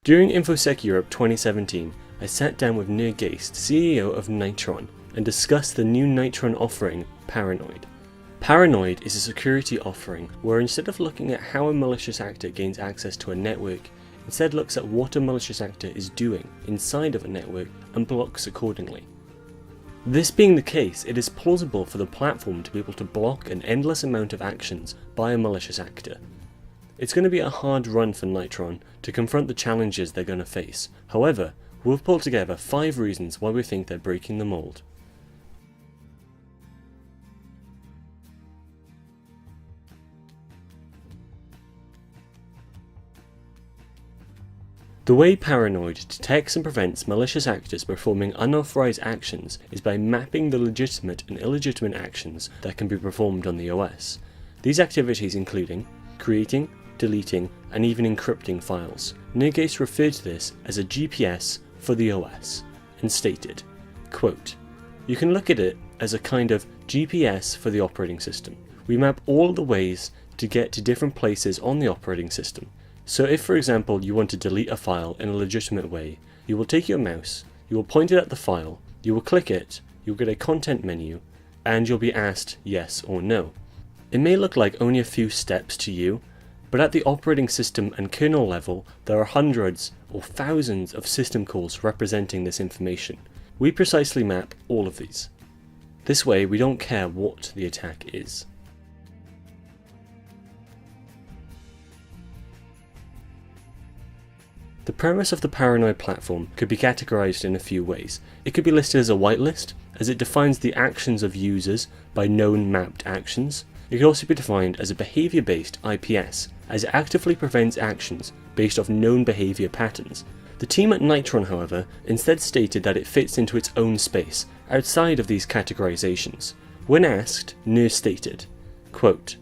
During Infosec Europe 2017, I sat down with Nir Gaist, CEO of Nyotron, and discussed the new Nyotron offering, Paranoid. Paranoid is a security offering where instead of looking at how a malicious actor gains access to a network, instead looks at what a malicious actor is doing inside of a network and blocks accordingly. This being the case, it is plausible for the platform to be able to block an endless amount of actions by a malicious actor. It's going to be a hard run for Nyotron to confront the challenges they're going to face. However, we've pulled together 5 reasons why we think they're breaking the mould. The way Paranoid detects and prevents malicious actors performing unauthorized actions is by mapping the legitimate and illegitimate actions that can be performed on the OS. These activities including creating, deleting, and even encrypting files. Nir Gaist referred to this as a GPS for the OS, and stated, quote, "You can look at it as a kind of GPS for the operating system. We map all the ways to get to different places on the operating system. So if, for example, you want to delete a file in a legitimate way, you will take your mouse, you will point it at the file, you will click it, you'll get a content menu, and you'll be asked yes or no. It may look like only a few steps to you, but at the operating system and kernel level, there are hundreds or thousands of system calls representing this information. We precisely map all of these. This way, we don't care what the attack is." The premise of the Paranoid platform could be categorized in a few ways. It could be listed as a whitelist, as it defines the actions of users by known mapped actions. It could also be defined as a behavior-based IPS, as it actively prevents actions based off known behavior patterns. The team at Nyotron, however, instead stated that it fits into its own space, outside of these categorizations. When asked, Nir stated, quote,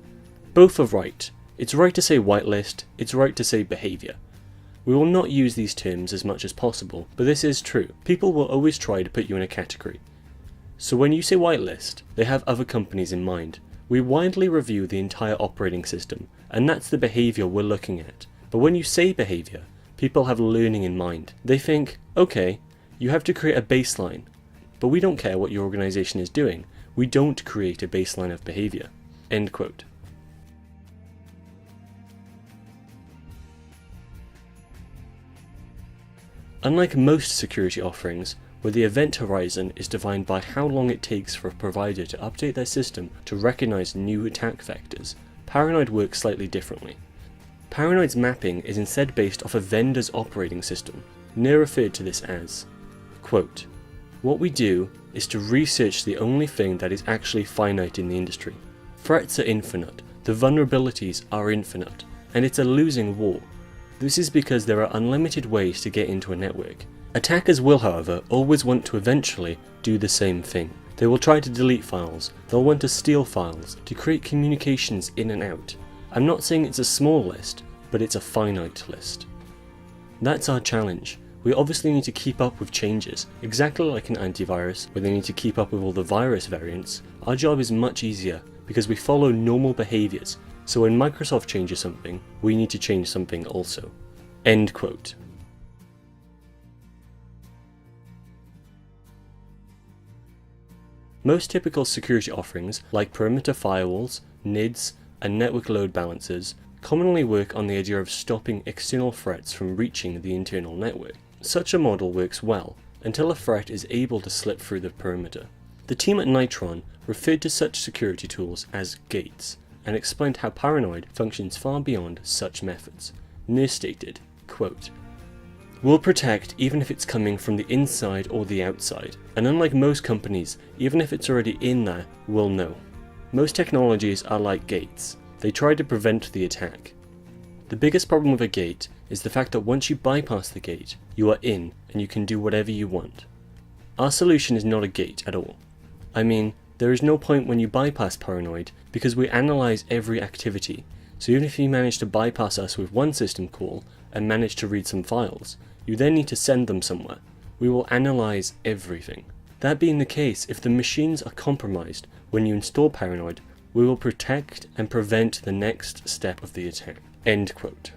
"Both are right. It's right to say whitelist, it's right to say behavior. We will not use these terms as much as possible, but this is true. People will always try to put you in a category. So when you say whitelist, they have other companies in mind. We widely review the entire operating system, and that's the behavior we're looking at. But when you say behavior, people have learning in mind. They think, okay, you have to create a baseline, but we don't care what your organization is doing. We don't create a baseline of behavior." End quote. Unlike most security offerings, where the event horizon is defined by how long it takes for a provider to update their system to recognize new attack vectors, Paranoid works slightly differently. Paranoid's mapping is instead based off a vendor's operating system. Nir referred to this as, quote, "What we do is to research the only thing that is actually finite in the industry. Threats are infinite, the vulnerabilities are infinite, and it's a losing war. This is because there are unlimited ways to get into a network. Attackers will, however, always want to eventually do the same thing. They will try to delete files, they'll want to steal files, to create communications in and out. I'm not saying it's a small list, but it's a finite list. That's our challenge. We obviously need to keep up with changes. Exactly like an antivirus, where they need to keep up with all the virus variants, our job is much easier because we follow normal behaviors. So when Microsoft changes something, we need to change something also." End quote. Most typical security offerings, like perimeter firewalls, NIDs, and network load balancers, commonly work on the idea of stopping external threats from reaching the internal network. Such a model works well, until a threat is able to slip through the perimeter. The team at Nyotron referred to such security tools as gates, and explained how Paranoid functions far beyond such methods. Nir stated, quote, "We'll protect even if it's coming from the inside or the outside, and unlike most companies, even if it's already in there, we'll know. Most technologies are like gates. They try to prevent the attack. The biggest problem with a gate is the fact that once you bypass the gate, you are in and you can do whatever you want. Our solution is not a gate at all. I mean, there is no point when you bypass Paranoid because we analyze every activity, so even if you manage to bypass us with one system call and manage to read some files, you then need to send them somewhere. We will analyze everything. That being the case, if the machines are compromised when you install Paranoid, we will protect and prevent the next step of the attack." End quote.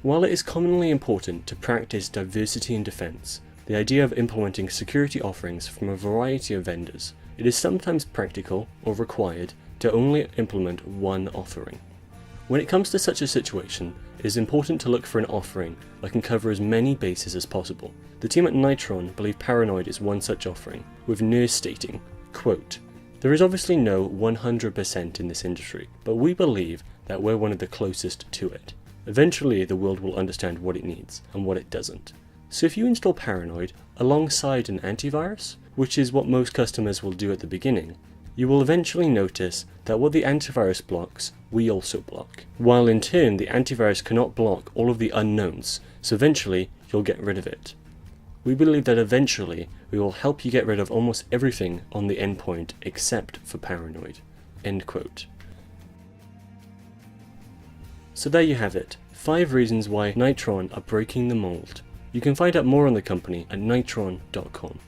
While it is commonly important to practice diversity in defense, the idea of implementing security offerings from a variety of vendors, it is sometimes practical or required to only implement one offering. When it comes to such a situation, it is important to look for an offering that can cover as many bases as possible. The team at Nyotron believe Paranoid is one such offering, with Nir stating, quote, "There is obviously no 100% in this industry, but we believe that we're one of the closest to it. Eventually the world will understand what it needs and what it doesn't. So if you install Paranoid alongside an antivirus, which is what most customers will do at the beginning, you will eventually notice that what the antivirus blocks, we also block. While in turn the antivirus cannot block all of the unknowns, so eventually you'll get rid of it. We believe that eventually we will help you get rid of almost everything on the endpoint except for Paranoid." End quote. So there you have it, 5 reasons why Nyotron are breaking the mold. You can find out more on the company at nyotron.com.